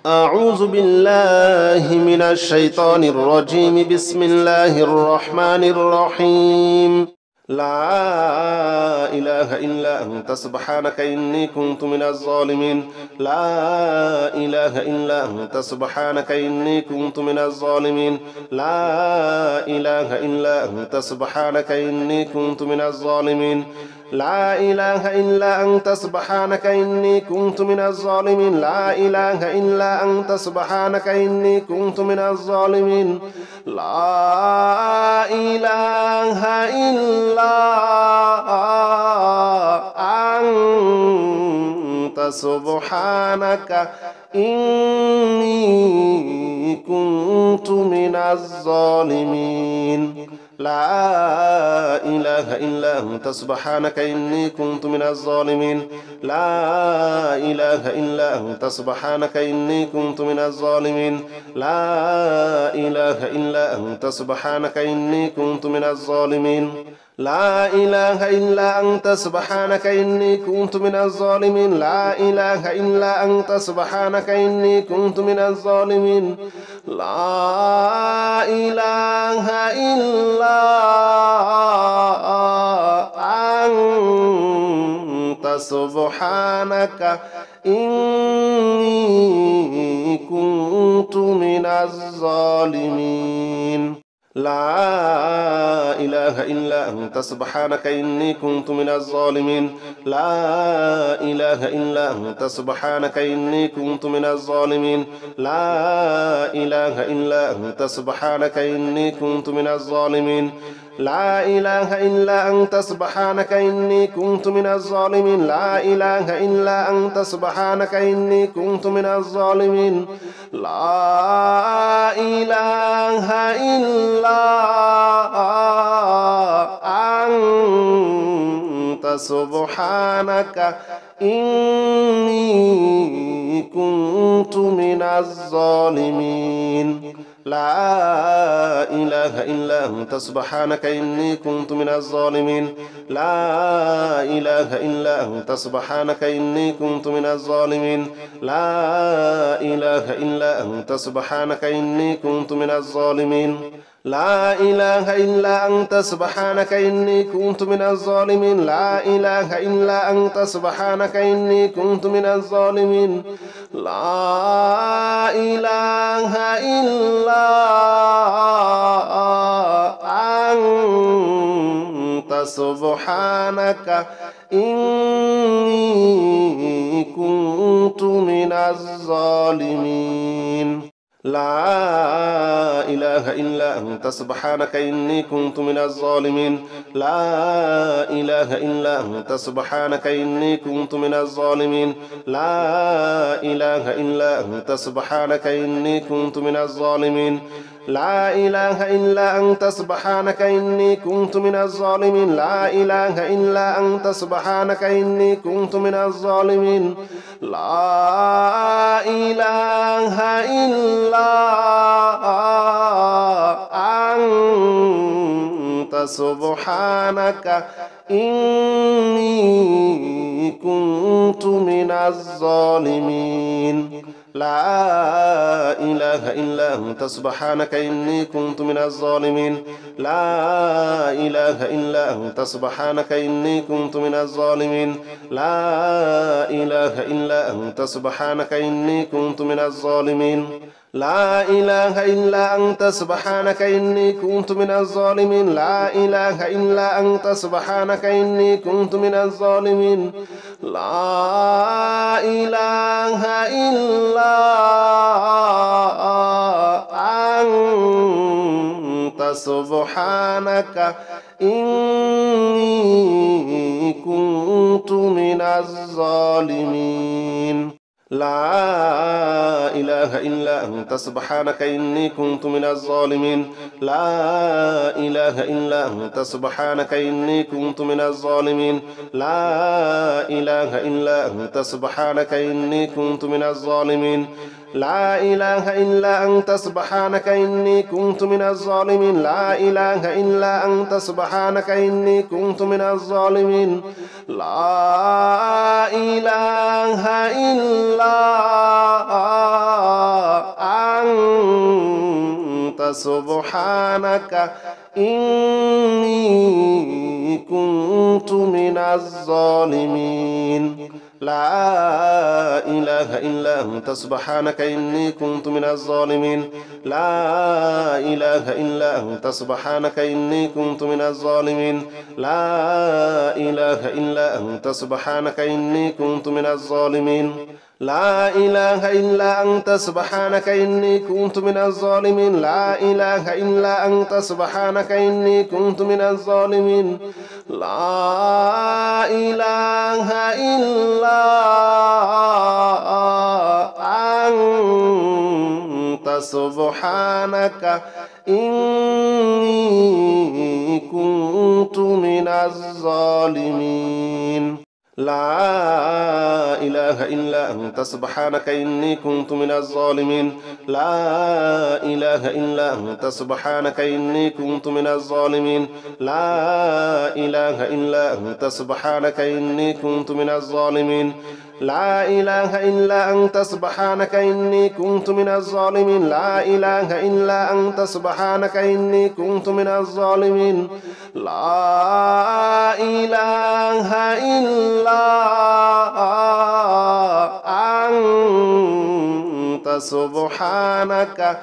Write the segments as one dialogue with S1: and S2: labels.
S1: أعوذ بالله من الشيطان الرجيم. بسم الله الرحمن الرحيم. لا إله إلا أنت سبحانك إني كنت من الظالمين. لا إله إلا أنت سبحانك إني كنت من الظالمين. لا إله إلا أنت سبحانك إني كنت من الظالمين. لا إله إلا أنت سبحانك إني كنت من الظالمين. لا إله إلا أنت سبحانك إني كنت من الظالمين. لا إله إلا أنت سبحانك إني كنت من الظالمين. لا إله إلا أنت سبحانك إني كنت من الظالمين. لا إله إلا أنت سبحانك إني كنت من الظالمين. لا إله إلا أنت سبحانك إني كنت من الظالمين. لا إله إلا أنت سبحانك إني كنت من الظالمين. لا إله إلا أنت سبحانك إني كنت من الظالمين. لا إله إلا أنت سبحانك إني كنت من الظالمين. لا إله إلا أنت سبحانك إني كنت من الظالمين. لا إله إلا أنت سبحانك إني كنت من الظالمين. لا إله إلا أنت سبحانك إني كنت من الظالمين. لا إله إلا أنت سبحانك إني كنت من الظالمين. لا إله إلا أنت سبحانك إني كنت من الظالمين. لا إله إلا أنت سبحانك إني كنت من الظالمين. لا إله إلا أنت سبحانك إني كنت من الظالمين. لا إله إلا أنت سبحانك إني كنت من الظالمين. لا إله إلا أنت سبحانك إني كنت من الظالمين. لا إله إلا أنت سبحانك إني كنت من الظالمين. لا إله إلا أنت سبحانك إني كنت من الظالمين. لا إله إلا أنت سبحانك إني كنت من الظالمين. لا إله إلا أنت سبحانك إني كنت من الظالمين. لا إله إلا أنت سبحانك إني كنت من الظالمين. لا إله إلا أنت سبحانك إني كنت من الظالمين. لا إله إلا أنت سبحانك إني كنت من الظالمين. لا إله إلا أنت سبحانك إني كنت من الظالمين. لا إله إلا أنت سبحانك إني كنت من الظالمين. لا إله إلا أنت سبحانك إني كنت من الظالمين. لا إله إلا أنت سبحانك إني كنت من الظالمين. لا إله إلا أنت سبحانك إني كنت من الظالمين. لا إله إلا أنت سبحانك إني كنت من الظالمين. لا إله إلا أنت سبحانك إني كنت من الظالمين. لا إله إلا أنت سبحانك إني كنت من الظالمين. لا إله إلا أنت سبحانك إني كنت من الظالمين. لا إله إلا أنت سبحانك إني كنت من الظالمين. لا إله إلا أنت سبحانك إني كنت من الظالمين. لا إله إلا أنت سبحانك إني كنت من الظالمين. لا إله إلا أنت سبحانك إني كنت من الظالمين. لا إله إلا سبحانك إني كنت من الظالمين لا إله إلا أنت سبحانك إني كنت من الظالمين لا إله إلا أنت سبحانك إني كنت من الظالمين لا إله إلا أنت سبحانك إني كنت من الظالمين لا إله إلا أنت سبحانك إني كنت من الظالمين لا إله إلا أنت سبحانك إني كنت من الظالمين لا إله إلا أنت سبحانك إني كنت من الظالمين لا إله إلا أنت سبحانك إني كنت من الظالمين لا إله إلا أنت سبحانك إني كنت من الظالمين لا إله إلا أنت سبحانك إني كنت من الظالمين لا إله إلا أنت سبحانك إني كنت من الظالمين لا إله إلا أنت سبحانك إني كنت من الظالمين لا إله إلا أنت سبحانك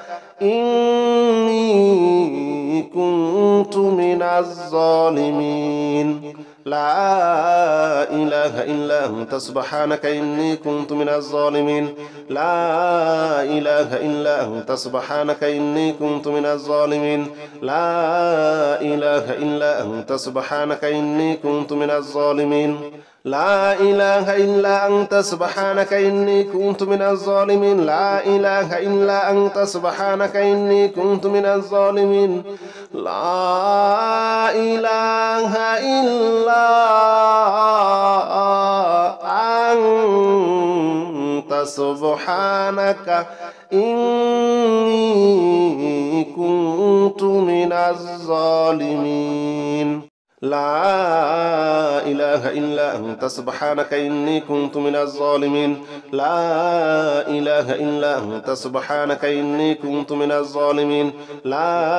S1: إني كنت من الظالمين لا إله إلا أنت سبحانك إني كنت من الظالمين لا إله إلا أنت سبحانك إني كنت من الظالمين لا إله إلا أنت سبحانك إني كنت من الظالمين لا إله إلا أنت سبحانك إني كنت من الظالمين لا إله إلا أنت سبحانك إني كنت من الظالمين لا إله إلا أنت سبحانك إني كنت من الظالمين لا إله إلا أنت سبحانك إني كنت من الظالمين لا إله إلا أنت سبحانك إني كنت من الظالمين لا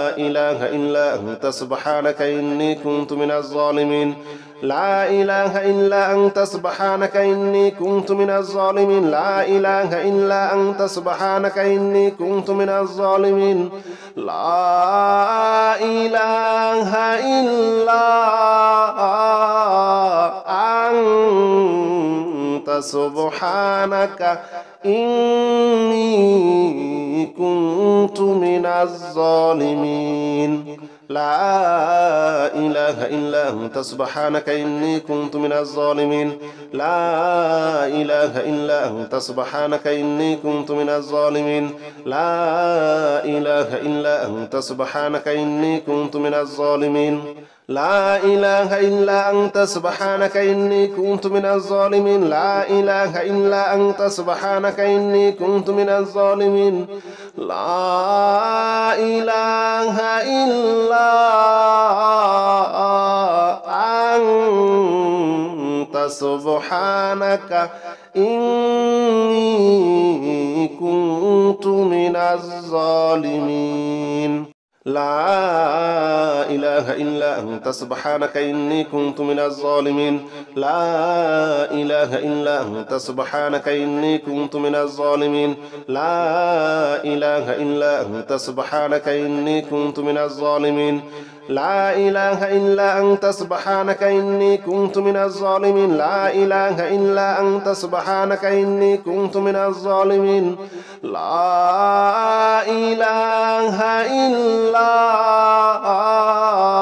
S1: إله إلا أنت سبحانك إني كنت من الظالمين لا إله إلا أنت سبحانك إني كنت من الظالمين لا إله إلا أنت سبحانك إني كنت من الظالمين لا إله إلا أنت سبحانك إني كنت من الظالمين لا إله إلا أنت سبحانك إني كنت من الظالمين لا إله إلا أنت سبحانك إني كنت من الظالمين لا إله إلا أنت سبحانك إني كنت من الظالمين لا إله إلا أنت سبحانك إني كنت من الظالمين لا إله إلا أنت سبحانك إني كنت من الظالمين لا إله إلا أنت سبحانك إني كنت من الظالمين لا إله إلا أنت سبحانك إني كنت من الظالمين لا إله إلا أنت سبحانك إني كنت من الظالمين لا إله إلا أنت سبحانك إني كنت من الظالمين لا إله إلا أنت سبحانك إني كنت من الظالمين لا إله إلا أنت سبحانك إني كنت من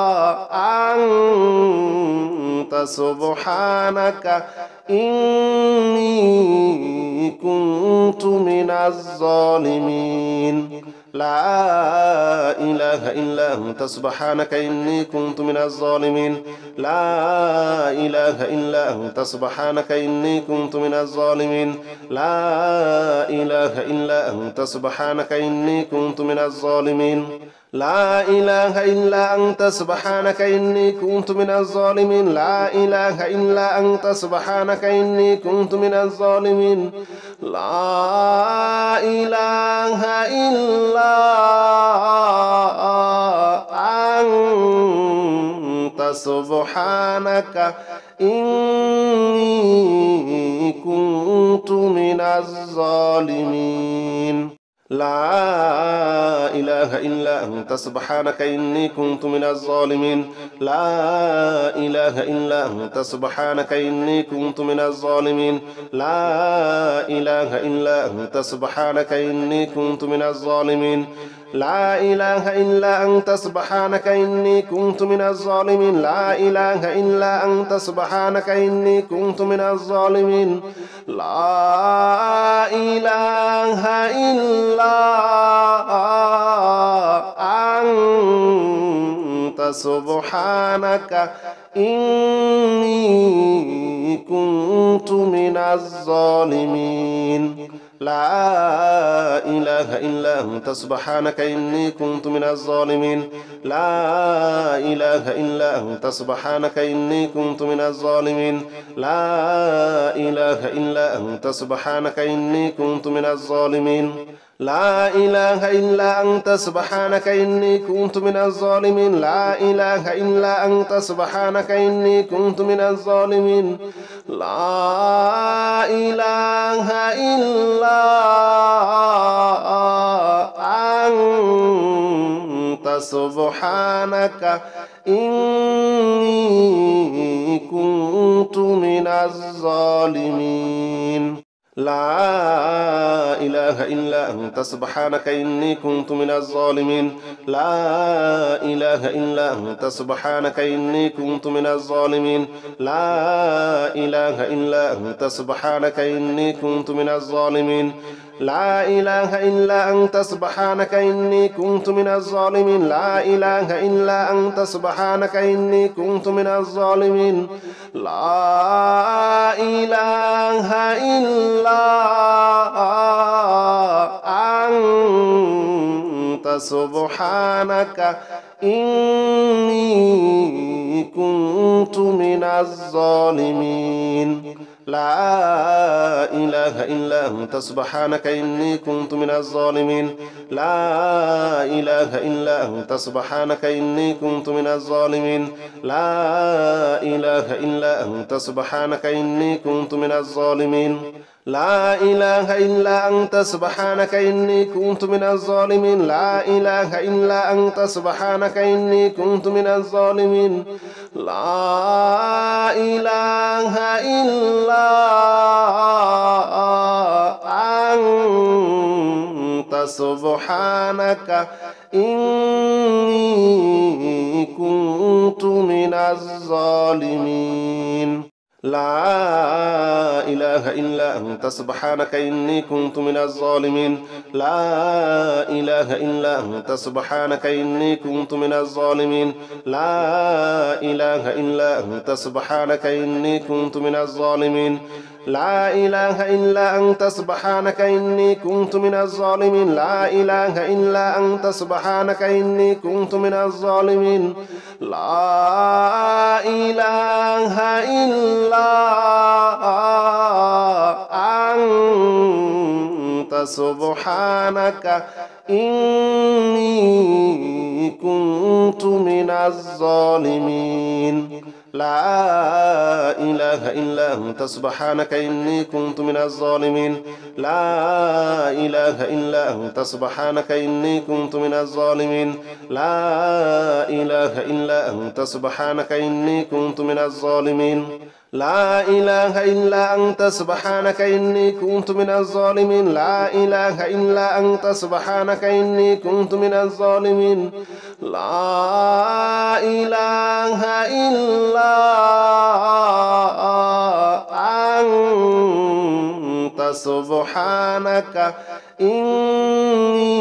S1: الظالمين لا إله إلا أنت سبحانك إني كنت من الظالمين لا إله إلا أنت سبحانك إني كنت من الظالمين لا إله إلا أنت سبحانك إني كنت من الظالمين لا إله إلا أنت سبحانك إني كنت من الظالمين لا إله إلا أنت سبحانك إني كنت من الظالمين لا إله إلا أنت سبحانك إني كنت من الظالمين لا إله إلا سبحانك إني كنت من الظالمين لا إله إلا أنت سبحانك إني كنت من الظالمين لا إله إلا أنت سبحانك إني كنت من الظالمين لا إله إلا أنت سبحانك إني كنت من الظالمين لا إله إلا أنت سبحانك إني كنت من الظالمين لا إله إلا أنت سبحانك إني كنت من الظالمين لا إله إلا أنت سبحانك إني كنت من الظالمين لا إله إلا أنت سبحانك إني كنت من الظالمين لا إله إلا أنت سبحانك إني كنت من الظالمين لا إله إلا أنت سبحانك إني كنت من الظالمين لا إله إلا أنت سبحانك إني كنت من الظالمين لا إله إلا أنت سبحانك إني كنت من الظالمين لا إله إلا أنت سبحانك إني كنت من الظالمين لا إله إلا أنت سبحانك إني كنت من الظالمين لا إله إلا أنت سبحانك إني كنت من الظالمين لا إله إلا أنت سبحانك إني كنت من الظالمين لا إله إلا أنت سبحانك إني كنت من الظالمين لا إله إلا أنت سبحانك إني كنت من الظالمين لا إله إلا أنت سبحانك إني كنت من الظالمين لا إله إلا أنت سبحانك إني كنت من الظالمين لا إله إلا أنت سبحانك إني كنت من الظالمين لا إله إلا أنت سبحانك إني كنت من الظالمين لا إله إلا أنت سبحانك إني كنت من الظالمين لا إله إلا أنت سبحانك إني كنت من الظالمين لا إله إلا أنت سبحانك إني كنت من الظالمين لا إله إلا أنت سبحانك إني كنت من الظالمين لا إله إلا أنت سبحانك إني كنت من الظالمين لا إله إلا أنت سبحانك إني كنت من الظالمين لا إله إلا أنت سبحانك إني كنت من الظالمين لا إله إلا أنت سبحانك إني كنت من الظالمين لا إله إلا أنت سبحانك إني كنت من الظالمين لا إله إلا أنت سبحانك إني كنت من الظالمين لا إله إلا أنت سبحانك إني كنت من الظالمين لا إله إلا أنت سبحانك إني كنت من الظالمين لا إله إلا أنت سبحانك إني كنت من الظالمين لا إله إلا أنت سبحانك إني كنت من الظالمين لا إله إلا أنت سبحانك إني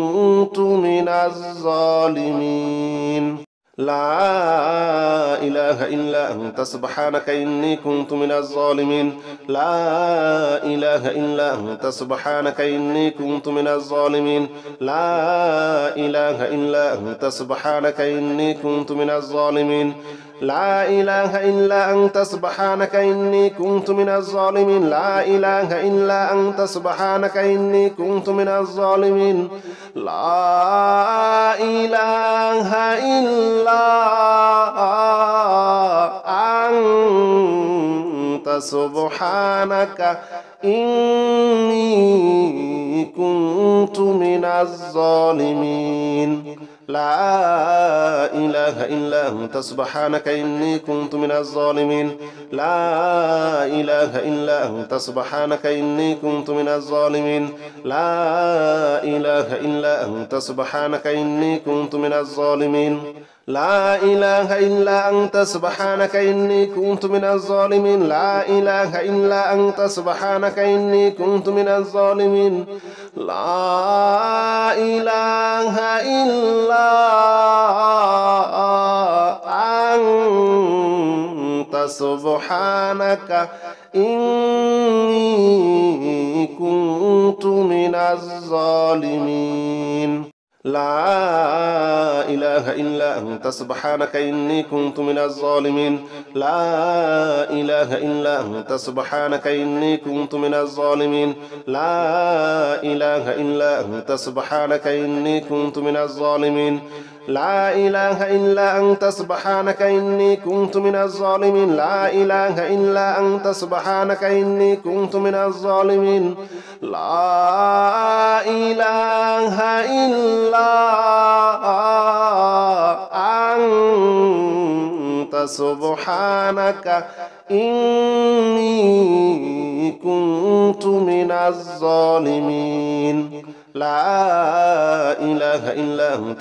S1: كنت من الظالمين لا إله إلا أنت سبحانك إني كنت من الظالمين لا إله إلا أنت سبحانك إني كنت من الظالمين لا إله إلا أنت سبحانك إني كنت من الظالمين لا إله إلا أنت سبحانك إني كنت من الظالمين لا إله إلا أنت سبحانك إني كنت من الظالمين لا إله إلا أنت سبحانك إني كنت من الظالمين لا إله إلا أنت سبحانك إني كنت من الظالمين لا إله إلا أنت سبحانك إني كنت من الظالمين لا إله إلا أنت سبحانك إني كنت من الظالمين لا إله إلا أنت سبحانك إني كنت من الظالمين لا إله إلا أنت سبحانك إني كنت من الظالمين لا إله إلا أنت سبحانك إني كنت من الظالمين لا إله إلا أنت سبحانك إني كنت من الظالمين لا إله إلا أنت سبحانك إني كنت من الظالمين لا إله إلا أنت سبحانك إني كنت من الظالمين لا إله إلا أنت سبحانك إني كنت من الظالمين لا إله إلا أنت سبحانك إني كنت من الظالمين لا إله إلا أنت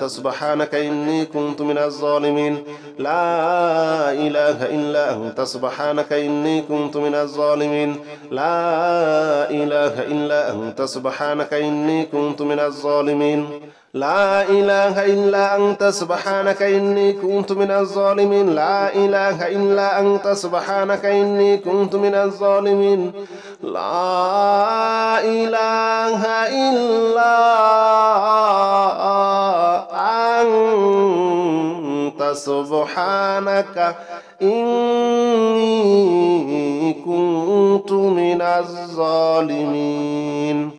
S1: سبحانك إني كنت من الظالمين لا إله إلا أنت سبحانك إني كنت من الظالمين لا إله إلا أنت سبحانك إني كنت من الظالمين لا إله إلا أنت سبحانك إني كنت من الظالمين لا إله إلا أنت سبحانك إني كنت من الظالمين لا إله إلا أنت سبحانك إني كنت من الظالمين لا إله إلا أنت سبحانك إني كنت من الظالمين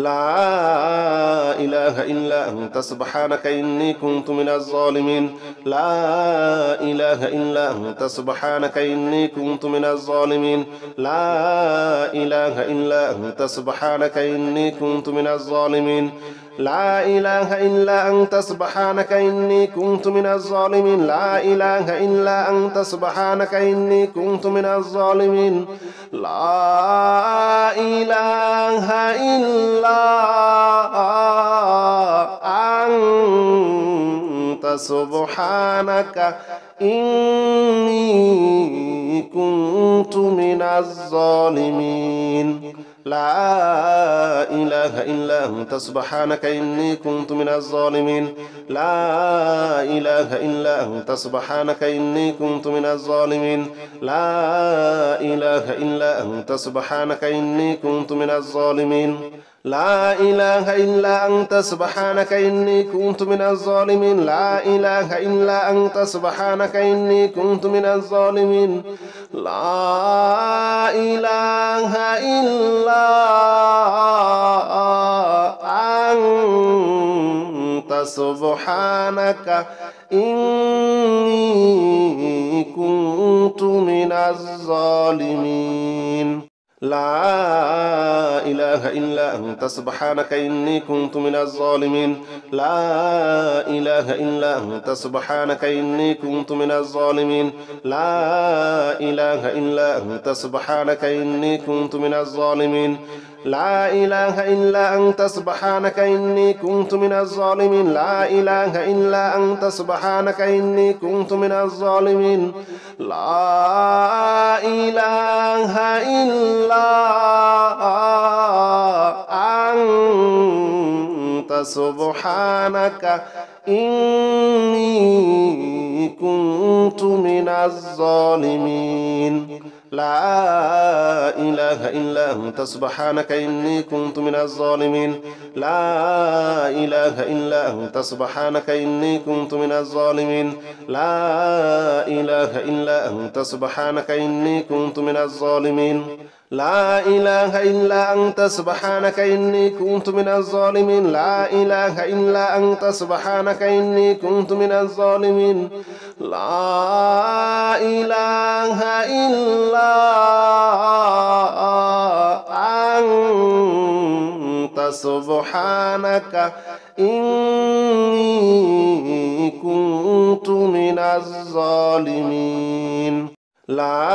S1: لا إله إلا أنت سبحانك إني كنت من الظالمين لا إله إلا أنت سبحانك إني كنت من الظالمين لا إله إلا أنت سبحانك إني كنت من الظالمين لا إله إلا أنت سبحانك إني كنت من الظالمين لا إله إلا أنت سبحانك إني كنت من الظالمين لا إله إلا أنت سبحانك إني كنت من الظالمين لا إله إلا أنت سبحانك إني كنت من الظالمين لا إله إلا أنت سبحانك إني كنت من الظالمين لا إله إلا أنت سبحانك إني كنت من الظالمين لا إله إلا أنت سبحانك إني كنت من الظالمين لا إله إلا أنت سبحانك إني كنت من الظالمين لا إله إلا أنت سبحانك إني كنت من الظالمين لا إله إلا أنت سبحانك إني كنت من الظالمين لا إله إلا أنت سبحانك إني كنت من الظالمين لا إله إلا أنت سبحانك إني كنت من الظالمين لا إله إلا أنت سبحانك إني كنت من الظالمين لا إله إلا أنت سبحانك إني كنت من الظالمين لا إله إلا أنت سبحانك إني كنت من الظالمين لا إله إلا أنت سبحانك إني كنت من الظالمين لا إله إلا أنت سبحانك إني كنت من الظالمين لا إله إلا أنت سبحانك إني كنت من الظالمين لا إله إلا أنت سبحانك إني كنت من الظالمين لا إله إلا أنت سبحانك إني كنت من الظالمين لا إله إلا أنت سبحانك إني كنت من الظالمين لا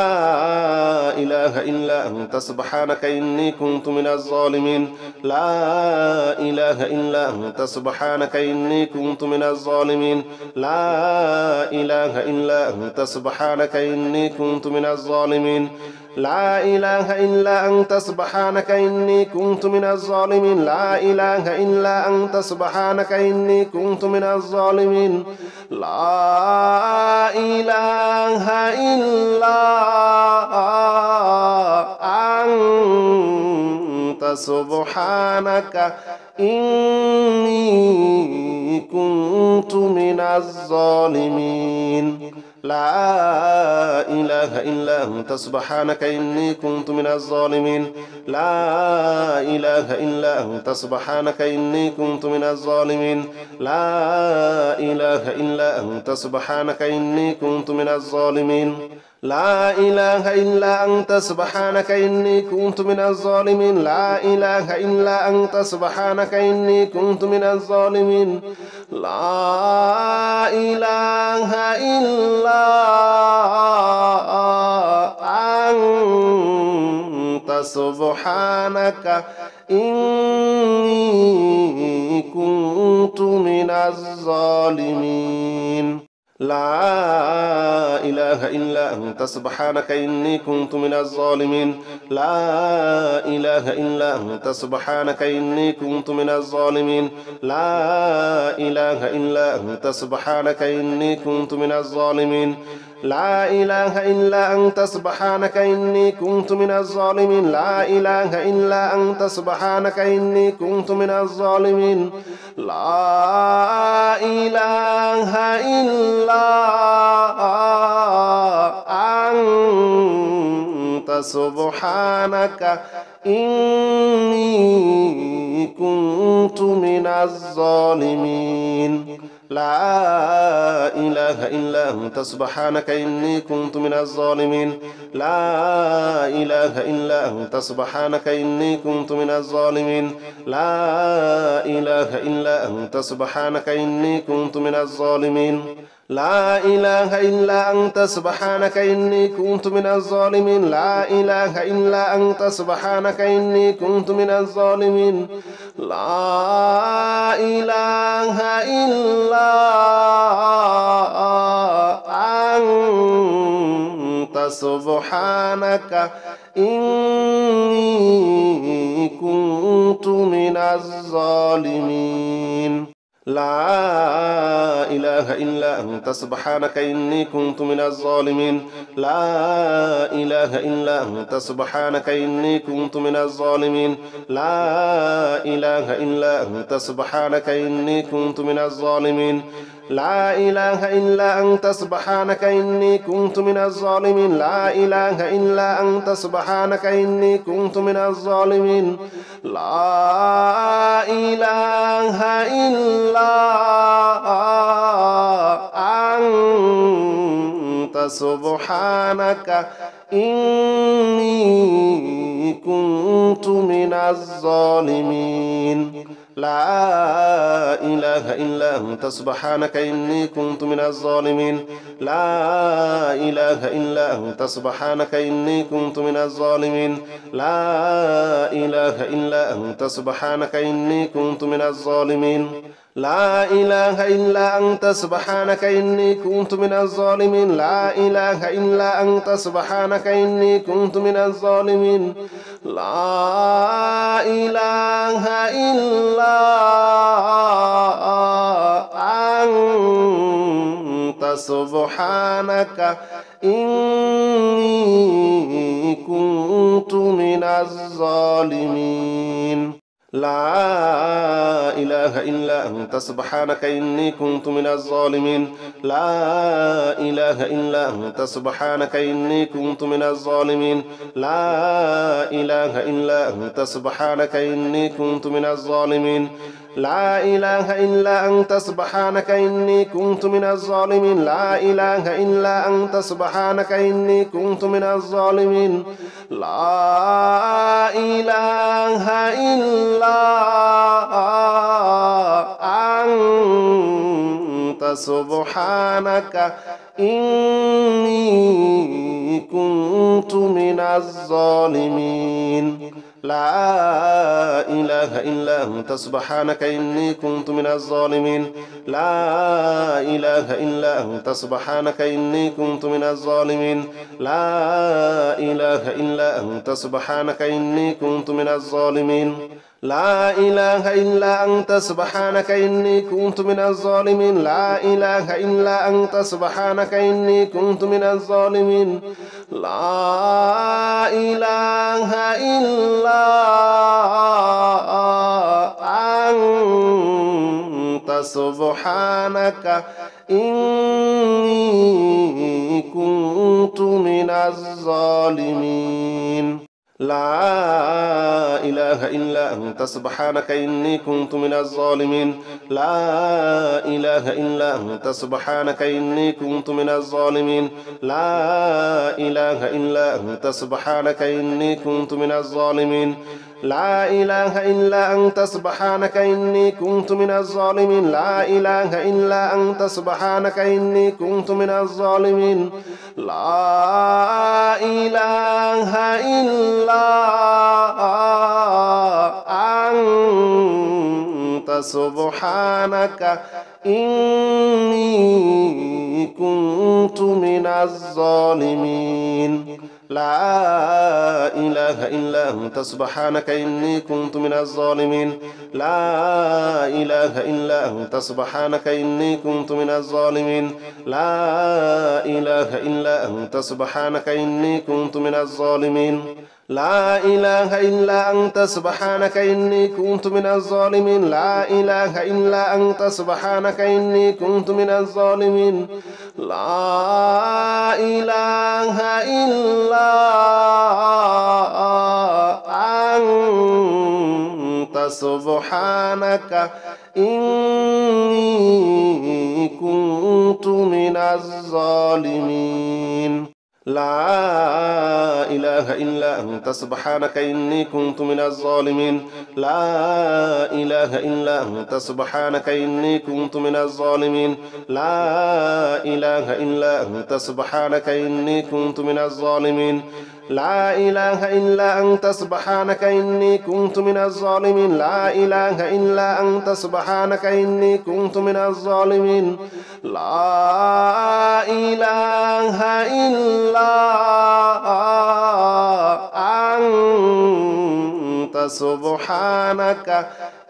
S1: إله إلا أنت سبحانك إني كنت من الظالمين لا إله إلا أنت سبحانك إني كنت من الظالمين لا إله إلا أنت سبحانك إني كنت من الظالمين لا إله إلا أنت سبحانك إني كنت من الظالمين لا إله إلا أنت سبحانك إني كنت من الظالمين لا إله إلا أنت سبحانك إني كنت من الظالمين لا إله إلا أنت سبحانك إني كنت من الظالمين لا إله إلا أنت سبحانك إني كنت من الظالمين لا إله إلا أنت سبحانك إني كنت من الظالمين لا إله إلا أنت سبحانك إني كنت من الظالمين لا إله إلا أنت سبحانك إني كنت من الظالمين لا إله إلا أنت سبحانك إني كنت من الظالمين لا إله إلا أنت سبحانك إني كنت من الظالمين لا إله إلا أنت سبحانك إني كنت من الظالمين لا إله إلا أنت سبحانك إني كنت من الظالمين لا إله إلا أنت سبحانك إني كنت من الظالمين لا إله إلا أنت سبحانك إني كنت من الظالمين لا إله إلا أنت سبحانك إني كنت من الظالمين لا إله إلا أنت سبحانك إني كنت من الظالمين لا إله إلا أنت سبحانك إني كنت من الظالمين لا إله إلا أنت سبحانك إني كنت من الظالمين لا إله إلا أنت سبحانك إني كنت من الظالمين لا إله إلا أنت سبحانك إني كنت من الظالمين لا إله إلا أنت سبحانك إني كنت من الظالمين لا إله إلا أنت سبحانك إني كنت من الظالمين لا إله إلا أنت سبحانك إني كنت من الظالمين لا إله إلا أنت سبحانك إني كنت من الظالمين لا إله إلا أنت سبحانك إني كنت من الظالمين لا إله إلا أنت سبحانك إني كنت من الظالمين لا إله إلا أنت سبحانك إني كنت من الظالمين لا إله إلا أنت سبحانك إني كنت من الظالمين لا إله إلا أنت سبحانك إني كنت من الظالمين لا إله إلا أنت سبحانك إني كنت من الظالمين لا إله إلا أنت سبحانك إني كنت من الظالمين لا إله إلا أنت سبحانك إني كنت من الظالمين لا إله إلا أنت سبحانك إني كنت من الظالمين لا إله إلا أنت سبحانك إني كنت من الظالمين لا إله إلا أنت سبحانك إني كنت من الظالمين لا إله إلا أنت سبحانك إني كنت من الظالمين لا إله إلا أنت سبحانك إني كنت من الظالمين لا إله إلا أنت سبحانك إني كنت من الظالمين لا إله إلا أنت سبحانك إني كنت من الظالمين لا إله إلا أنت سبحانك إني كنت من الظالمين لا إله إلا أنت سبحانك إني كنت من الظالمين لا إله إلا أنت سبحانك إني كنت من الظالمين لا إله إلا أنت سبحانك إني كنت من الظالمين لا إله إلا أنت سبحانك إني كنت من الظالمين لا إله إلا أنت سبحانك إني كنت من الظالمين لا إله إلا أنت سبحانك إني كنت من الظالمين لا إله إلا أنت سبحانك إني كنت من الظالمين لا إله إلا أنت سبحانك إني كنت من الظالمين لا إله إلا أنت سبحانك إني كنت من الظالمين لا إله إلا أنت سبحانك إني كنت من الظالمين لا إله إلا أنت سبحانك إني كنت من الظالمين لا إله إلا أنت سبحانك إني كنت من الظالمين لا إله إلا أنت سبحانك إني كنت من الظالمين لا إله إلا أنت سبحانك إني كنت من الظالمين لا إله إلا أنت سبحانك إني كنت من الظالمين لا إله إلا أنت سبحانك إني كنت من الظالمين لا إله إلا أنت سبحانك إني كنت من الظالمين لا إله إلا أنت سبحانك إني كنت من الظالمين لا إله إلا أنت سبحانك إني كنت من الظالمين لا إله إلا أنت سبحانك إني كنت من الظالمين لا إله إلا أنت سبحانك إني كنت من الظالمين لا إله إلا أنت سبحانك إني كنت من الظالمين لا إله إلا أنت سبحانك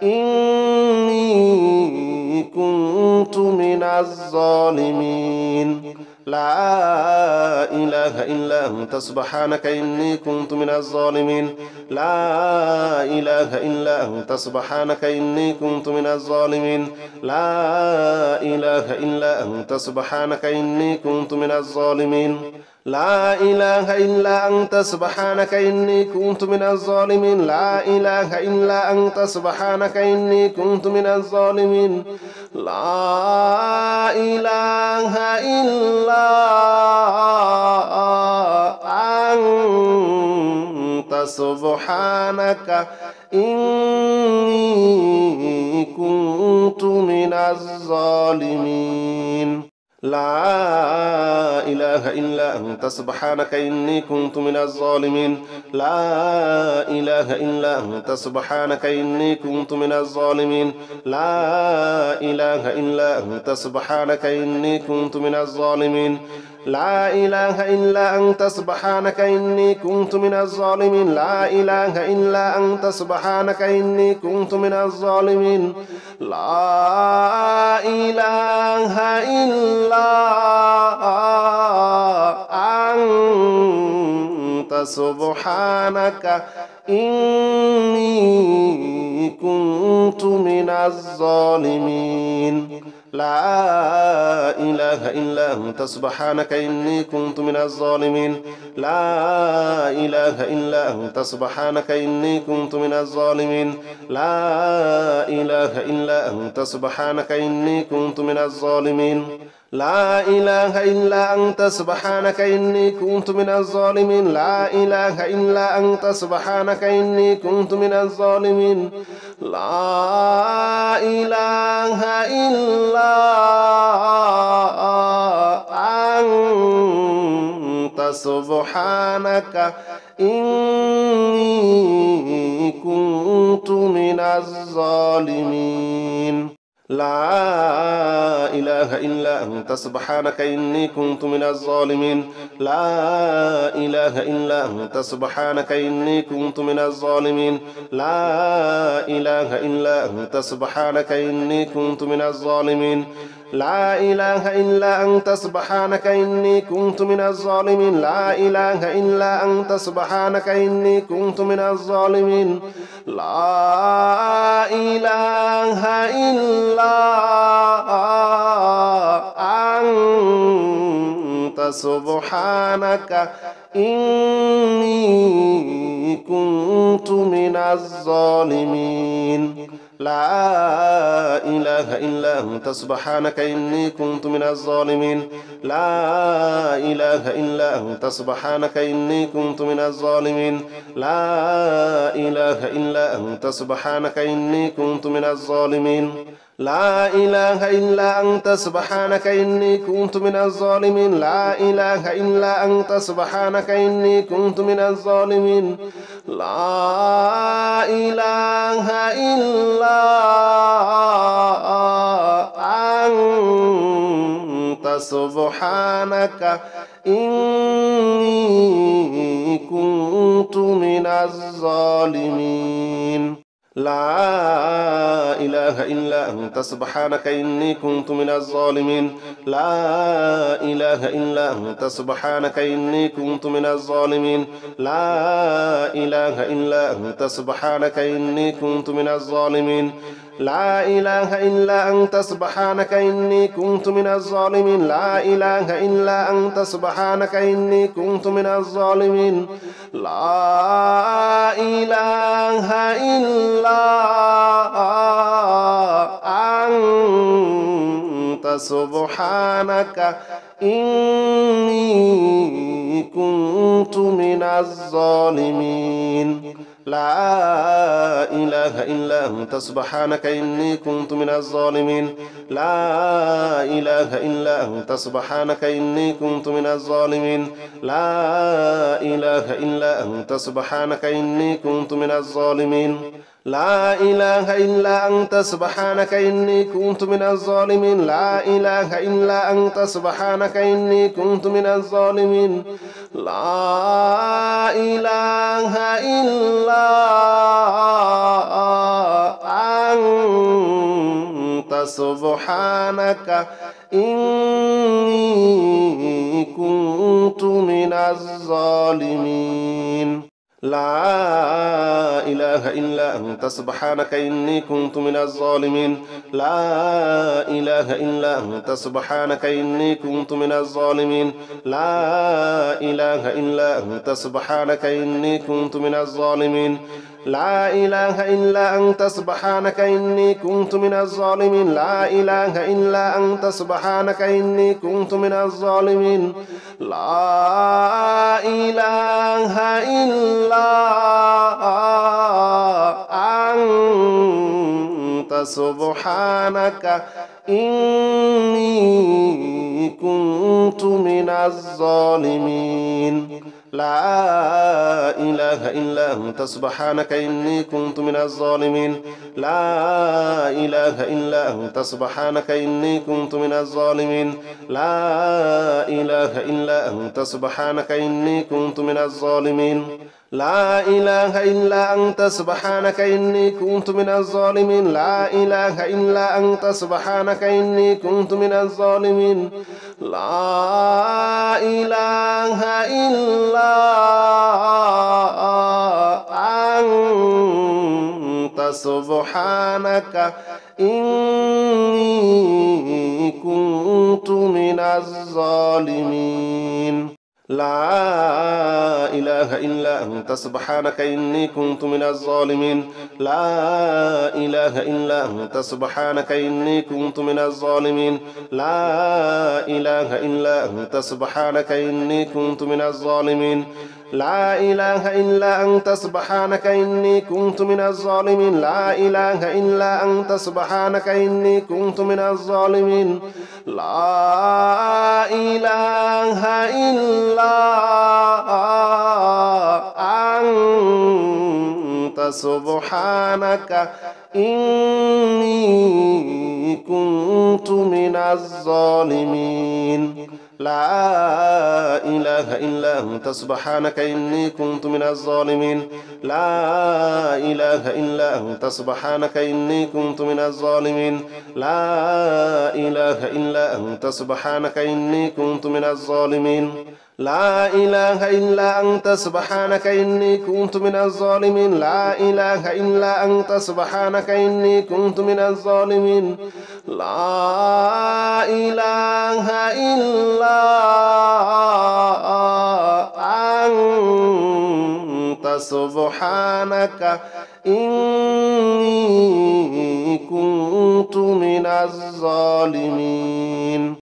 S1: إني كنت من الظالمين لا إله إلا أنت سبحانك إني كنت من الظالمين لا إله إلا أنت سبحانك إني كنت من الظالمين لا إله إلا أنت سبحانك إني كنت من الظالمين لا إله إلا أنت سبحانك إني كنت من الظالمين لا إله إلا أنت سبحانك إني كنت من الظالمين لا إله إلا أنت سبحانك إني كنت من الظالمين لا إله إلا أنت سبحانك إني كنت من الظالمين لا إله إلا أنت سبحانك إني كنت من الظالمين لا إله إلا أنت سبحانك إني كنت من الظالمين لا إله إلا أنت سبحانك إني كنت من الظالمين لا إله إلا أنت سبحانك إني كنت من الظالمين لا إله إلا أنت سبحانك إني كنت من الظالمين لا إله إلا أنت سبحانك إني كنت من الظالمين لا إله إلا أنت سبحانك إني كنت من الظالمين لا إله إلا أنت سبحانك إني كنت من الظالمين لا إله إلا أنت سبحانك إني كنت من الظالمين لا إله إلا أنت سبحانك إني كنت من الظالمين لا إله إلا أنت سبحانك إني كنت من الظالمين لا إله إلا أنت سبحانك إني كنت من الظالمين لا إله إلا أنت سبحانك إني كنت من الظالمين لا إله إلا أنت سبحانك إني كنت من الظالمين لا إله إلا أنت سبحانك إني كنت من الظالمين لا إله إلا أنت سبحانك إني كنت من الظالمين لا إله إلا أنت سبحانك إني كنت من الظالمين لا إله إلا أنت سبحانك إني كنت من الظالمين لا إله إلا أنت سبحانك إني كنت من الظالمين لا إله إلا أنت سبحانك إني كنت من الظالمين لا إله إلا أنت سبحانك إني كنت من الظالمين لا إله إلا أنت سبحانك إني كنت من الظالمين لا إله إلا أنت سبحانك إني كنت من الظالمين لا إله إلا أنت سبحانك إني كنت من الظالمين لا إله إلا أنت سبحانك إني كنت من الظالمين لا إله إلا أنت سبحانك إني كنت من الظالمين لا إله إلا أنت سبحانك إني كنت من الظالمين لا إله إلا أنت سبحانك إني كنت من الظالمين لا إله إلا أنت سبحانك إني كنت من الظالمين لا إله إلا أنت سبحانك إني كنت من الظالمين لا إله إلا أنت سبحانك إني كنت من الظالمين لا إله إلا أنت سبحانك إني كنت من الظالمين لا إله إلا أنت سبحانك إني كنت من الظالمين لا إله إلا أنت سبحانك إني كنت من الظالمين لا إله إلا أنت سبحانك إني كنت من الظالمين لا إله إلا أنت سبحانك إني كنت من الظالمين لا إله إلا أنت سبحانك إني كنت من الظالمين لا إله إلا أنت سبحانك إني كنت من الظالمين لا إله إلا أنت سبحانك إني كنت من الظالمين لا إله إلا أنت سبحانك إني كنت من الظالمين لا إله إلا أنت سبحانك إني كنت من الظالمين لا إله إلا أنت سبحانك إني كنت من الظالمين لا إله إلا أنت سبحانك إني كنت من الظالمين لا إله إلا أنت سبحانك إني كنت من الظالمين لا إله إلا أنت سبحانك إني كنت من الظالمين لا إله إلا أنت سبحانك إني كنت من الظالمين لا إله إلا أنت سبحانك إني كنت من الظالمين لا إله إلا أنت سبحانك إني كنت من الظالمين لا إله إلا أنت سبحانك إني كنت من الظالمين لا إله إلا أنت سبحانك إني كنت من الظالمين لا إله إلا أنت سبحانك إني كنت من الظالمين لا إله إلا أنت سبحانك إني كنت من الظالمين لا إله إلا أنت سبحانك إني كنت من الظالمين لا إله إلا أنت سبحانك إني كنت من الظالمين لا إله إلا أنت سبحانك إني كنت من الظالمين لا إله إلا أنت سبحانك إني كنت من الظالمين لا إله إلا أنت سبحانك إني كنت من الظالمين لا إله إلا أنت سبحانك إني كنت من الظالمين لا إله إلا أنت سبحانك إني كنت من الظالمين